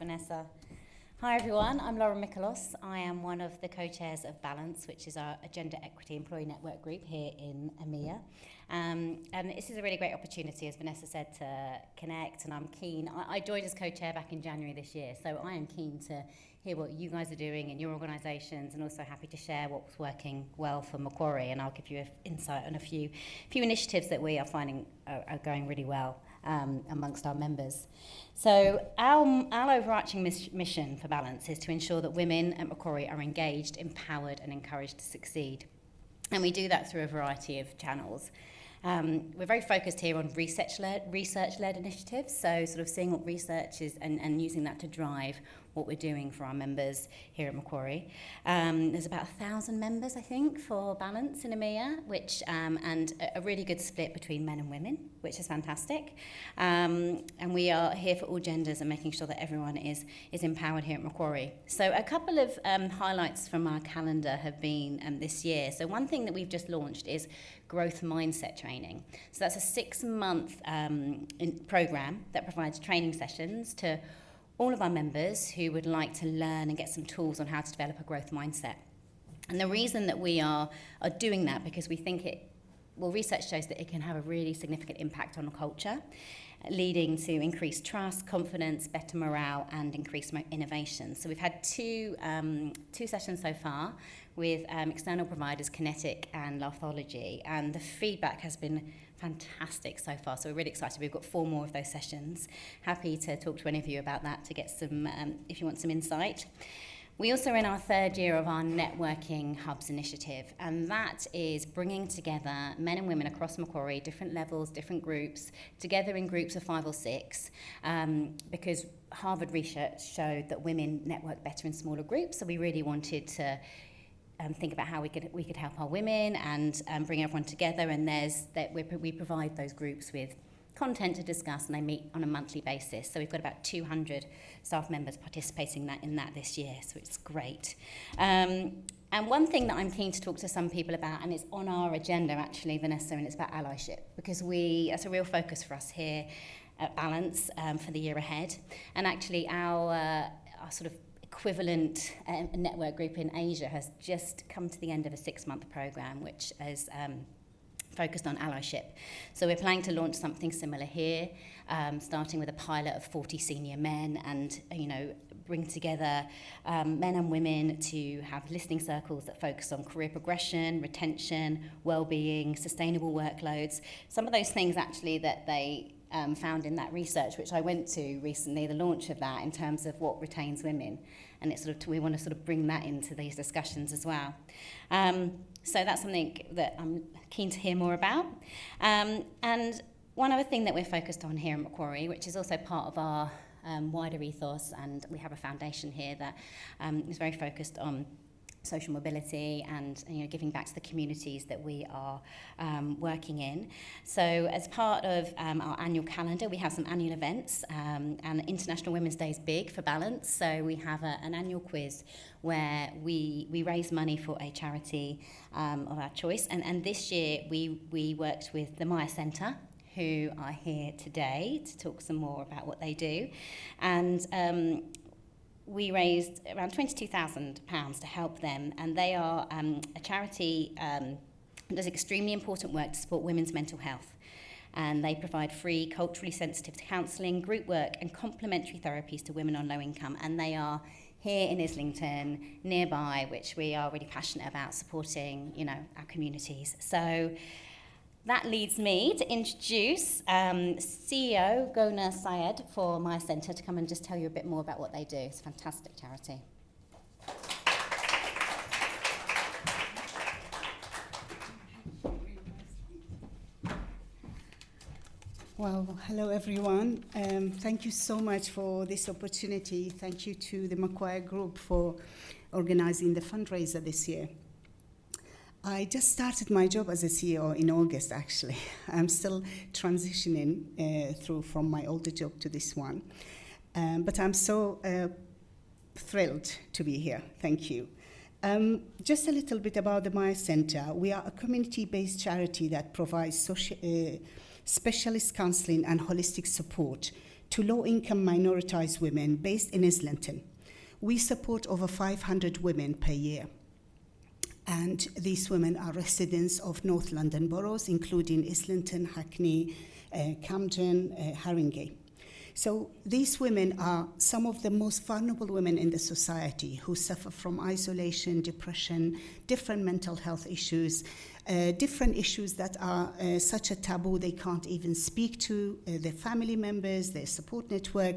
Vanessa. Hi everyone, I'm Laura Mikolos. I am one of the co-chairs of Balance, which is our Gender Equity Employee Network group here in EMEA. And this is a really great opportunity, as Vanessa said, to connect, and I'm keen. I joined as co-chair back in January this year, so I am keen to hear what you guys are doing in your organisations, and also happy to share what's working well for Macquarie, and I'll give you an insight on a few initiatives that we are finding are going really well amongst our members. So our overarching mission for Balance is to ensure that women at Macquarie are engaged, empowered and encouraged to succeed. And we do that through a variety of channels. We're very focused here on research-led initiatives, so sort of seeing what research is and using that to drive what we're doing for our members here at Macquarie. There's about 1,000 members, I think, for Balance in EMEA, which and a really good split between men and women, which is fantastic. And we are here for all genders and making sure that everyone is empowered here at Macquarie. So a couple of highlights from our calendar have been this year. So one thing that we've just launched is growth mindset training. So that's a 6-month program that provides training sessions to all of our members who would like to learn and get some tools on how to develop a growth mindset. And the reason that we are doing that, because we think research shows that it can have a really significant impact on culture, leading to increased trust, confidence, better morale, and increased innovation. So we've had two sessions so far with external providers, Kinetic and Laughology, and the feedback has been fantastic so far, so we're really excited. We've got 4 more of those sessions. Happy to talk to any of you about that to get some, if you want some insight. We also are in our 3rd year of our Networking Hubs initiative, and that is bringing together men and women across Macquarie, different levels, different groups, together in groups of 5 or 6, because Harvard research showed that women network better in smaller groups, so we really wanted to think about how we could help our women and bring everyone together, and we provide those groups with content to discuss, and they meet on a monthly basis. So we've got about 200 staff members participating in that this year, so it's great. And one thing that I'm keen to talk to some people about, and it's on our agenda actually, Vanessa, and it's about allyship, because that's a real focus for us here at Balance for the year ahead. And actually our sort of equivalent network group in Asia has just come to the end of a 6-month program, which is focused on allyship. So we're planning to launch something similar here, starting with a pilot of 40 senior men, and bring together men and women to have listening circles that focus on career progression, retention, well-being, sustainable workloads. Some of those things actually that they found in that research, which I went to recently, the launch of that, in terms of what retains women, and it's we want to sort of bring that into these discussions as well. So that's something that I'm keen to hear more about. And one other thing that we're focused on here at Macquarie, which is also part of our wider ethos, and we have a foundation here that is very focused on social mobility and giving back to the communities that we are working in. So as part of our annual calendar, we have some annual events, and International Women's Day is big for Balance, so we have an annual quiz where we raise money for a charity of our choice, and this year we worked with the Maya Centre, who are here today to talk some more about what they do, and we raised around £22,000 to help them, and they are a charity that does extremely important work to support women's mental health. And they provide free, culturally sensitive counselling, group work and complementary therapies to women on low income. And they are here in Islington, nearby, which we are really passionate about supporting, our communities. So that leads me to introduce CEO Gona Syed for Maya Centre to come and just tell you a bit more about what they do. It's a fantastic charity. Well, hello everyone. Thank you so much for this opportunity. Thank you to the Macquarie Group for organizing the fundraiser this year. I just started my job as a CEO in August, actually. I'm still transitioning through from my older job to this one. But I'm so thrilled to be here. Thank you. Just a little bit about the Maya Centre. We are a community-based charity that provides specialist counselling and holistic support to low-income minoritized women based in Islington. We support over 500 women per year. And these women are residents of North London boroughs, including Islington, Hackney, Camden, Haringey. So these women are some of the most vulnerable women in the society who suffer from isolation, depression, different mental health issues, different issues that are such a taboo they can't even speak to their family members, their support network.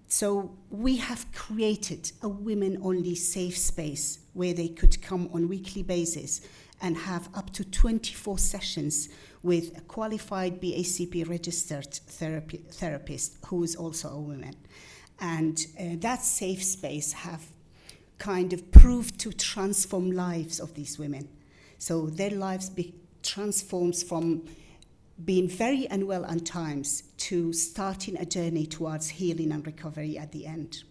So we have created a women-only safe space where they could come on a weekly basis and have up to 24 sessions with a qualified BACP registered therapist who is also a woman. And that safe space have kind of proved to transform lives of these women. So their lives transforms from being very unwell at times to starting a journey towards healing and recovery at the end.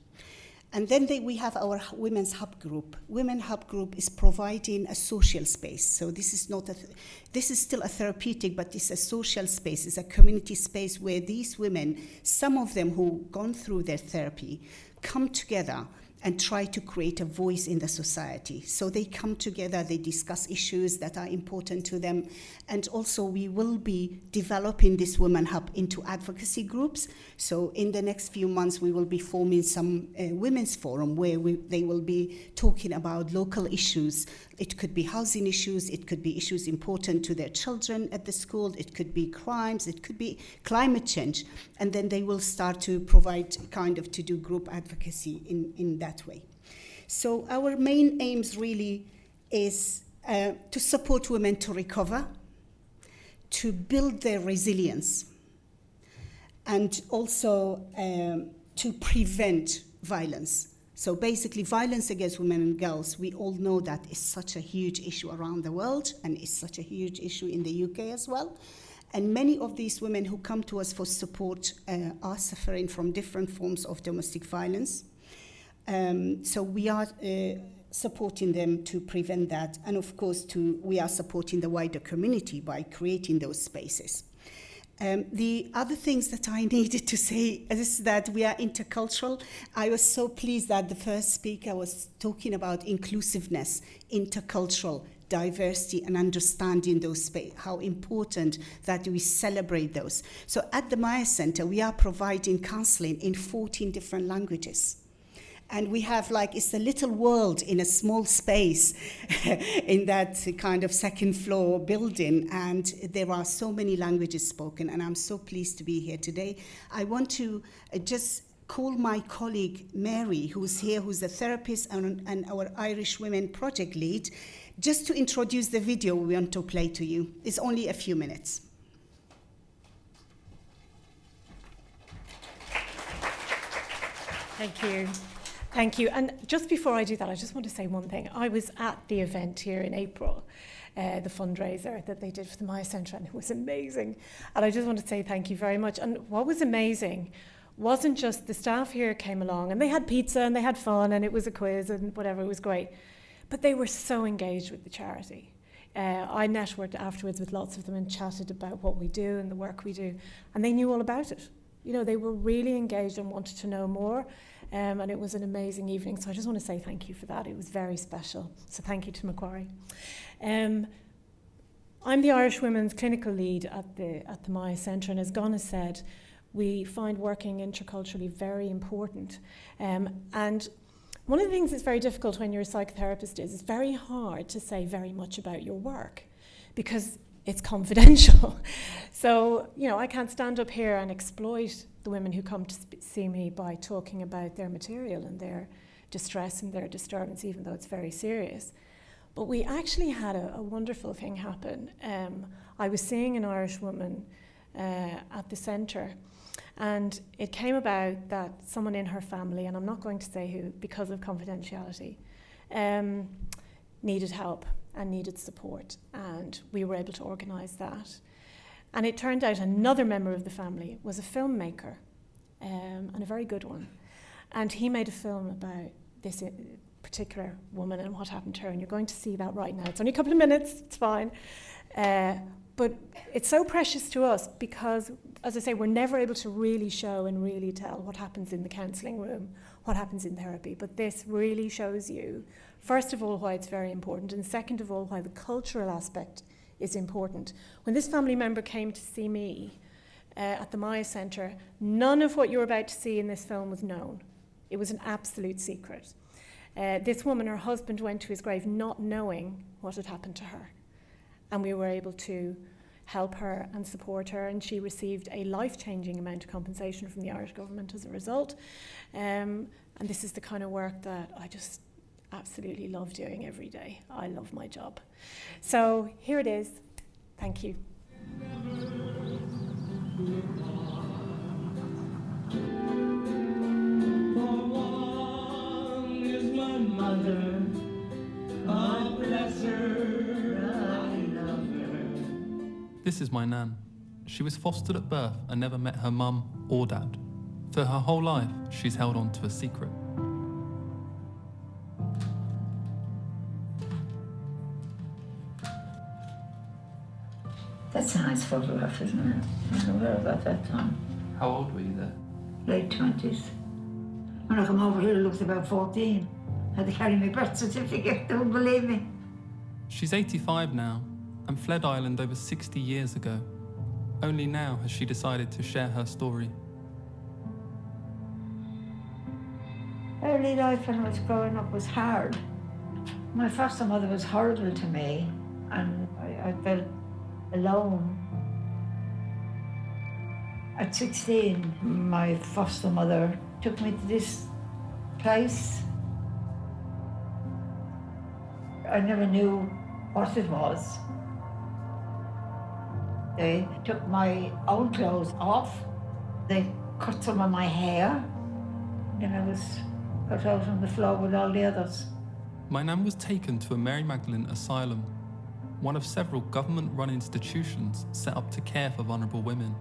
And then we have our Women's Hub Group. Women Hub Group is providing a social space. So this is still a therapeutic, but it's a social space. It's a community space where these women, some of them who've gone through their therapy, come together and try to create a voice in the society. So they come together, they discuss issues that are important to them, and also we will be developing this Women Hub into advocacy groups. So in the next few months, we will be forming some women's forum where they will be talking about local issues. It could be housing issues, it could be issues important to their children at the school, it could be crimes, it could be climate change, and then they will start to provide to do group advocacy in that way. So our main aims really is to support women to recover, to build their resilience, and also to prevent violence. So basically, violence against women and girls, we all know that is such a huge issue around the world, and it's such a huge issue in the UK as well. And many of these women who come to us for support are suffering from different forms of domestic violence. So we are supporting them to prevent that. And of course, we are supporting the wider community by creating those spaces. The other things that I needed to say is that we are intercultural. I was so pleased that the first speaker was talking about inclusiveness, intercultural, diversity, and understanding those spaces, how important that we celebrate those. So at the Maya Center, we are providing counseling in 14 different languages. And we have it's a little world in a small space in that kind of second floor building. And there are so many languages spoken. And I'm so pleased to be here today. I want to just call my colleague Mary, who's here, who's a therapist and our Irish Women Project lead, just to introduce the video we want to play to you. It's only a few minutes. Thank you. Thank you. And just before I do that, I just want to say one thing. I was at the event here in April, the fundraiser that they did for the Maya Centre, and it was amazing. And I just want to say thank you very much. And what was amazing wasn't just the staff here came along, and they had pizza, and they had fun, and it was a quiz, and whatever, it was great. But they were so engaged with the charity. I networked afterwards with lots of them and chatted about what we do and the work we do, and they knew all about it. You know, they were really engaged and wanted to know more. And it was an amazing evening. So I just want to say thank you for that. It was very special. So thank you to Macquarie. I'm the Irish Women's Clinical Lead at the Maya Centre, and as Ghana said, we find working interculturally very important. And one of the things that's very difficult when you're a psychotherapist is it's very hard to say very much about your work because it's confidential. So, you know, I can't stand up here and exploit the women who come to see me by talking about their material and their distress and their disturbance, even though it's very serious. But we actually had a wonderful thing happen. I was seeing an Irish woman at the centre, and it came about that someone in her family, and I'm not going to say who because of confidentiality, needed help and needed support, and we were able to organise that. And it turned out another member of the family was a filmmaker, and a very good one. And he made a film about this particular woman and what happened to her, and you're going to see that right now. It's only a couple of minutes, it's fine. But it's so precious to us because, as I say, we're never able to really show and really tell what happens in the counselling room, what happens in therapy. But this really shows you, first of all, why it's very important, and second of all, why the cultural aspect is important. When this family member came to see me at the Maya Centre, none of what you're about to see in this film was known. It was an absolute secret. This woman, her husband, went to his grave not knowing what had happened to her. And we were able to help her and support her, and she received a life-changing amount of compensation from the Irish government as a result. And this is the kind of work that I just absolutely love doing every day. I love my job. So here it is. Thank you. For one is my mother, God bless her, I love her. This is my nan. She was fostered at birth and never met her mum or dad. For her whole life, she's held on to a secret. That's a nice photograph, isn't it? I don't know where about that time. How old were you there? Late 20s. When I come over here, it looks about 14. I had to carry my birth certificate, don't believe me. She's 85 now and fled Ireland over 60 years ago. Only now has she decided to share her story. Early life when I was growing up was hard. My foster mother was horrible to me, and I felt alone. At 16, my foster mother took me to this place. I never knew what it was. They took my own clothes off. They cut some of my hair. Then I was put out on the floor with all the others. My nan was taken to a Mary Magdalene asylum, one of several government-run institutions set up to care for vulnerable women.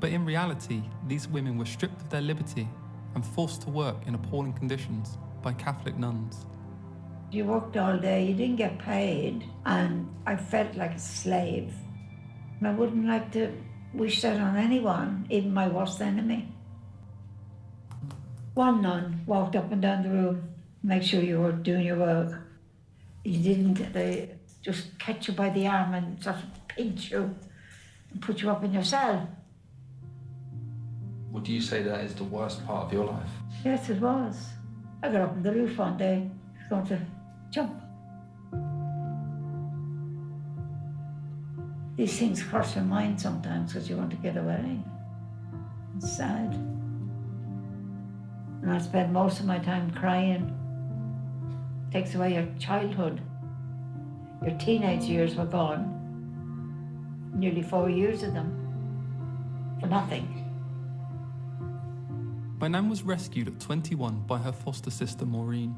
But in reality, these women were stripped of their liberty and forced to work in appalling conditions by Catholic nuns. You worked all day, you didn't get paid, and I felt like a slave. And I wouldn't like to wish that on anyone, even my worst enemy. One nun walked up and down the room, make sure you were doing your work. You didn't, they just catch you by the arm and sort of pinch you and put you up in your cell. Would you say that is the worst part of your life? Yes, it was. I got up on the roof one day, I was going to jump. These things cross your mind sometimes because you want to get away. It's sad. And I spend most of my time crying. It takes away your childhood. Your teenage years were gone. Nearly 4 years of them. For nothing. My nan was rescued at 21 by her foster sister Maureen.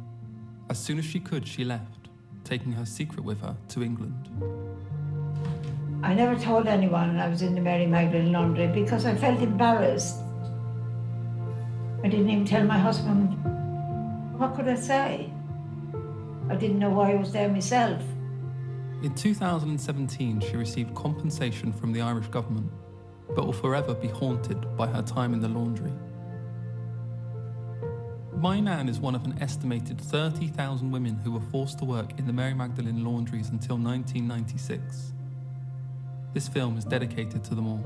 As soon as she could, she left, taking her secret with her to England. I never told anyone I was in the Mary Magdalene laundry because I felt embarrassed. I didn't even tell my husband. What could I say? I didn't know why I was there myself. In 2017, she received compensation from the Irish government, but will forever be haunted by her time in the laundry. My nan is one of an estimated 30,000 women who were forced to work in the Mary Magdalene laundries until 1996. This film is dedicated to them all.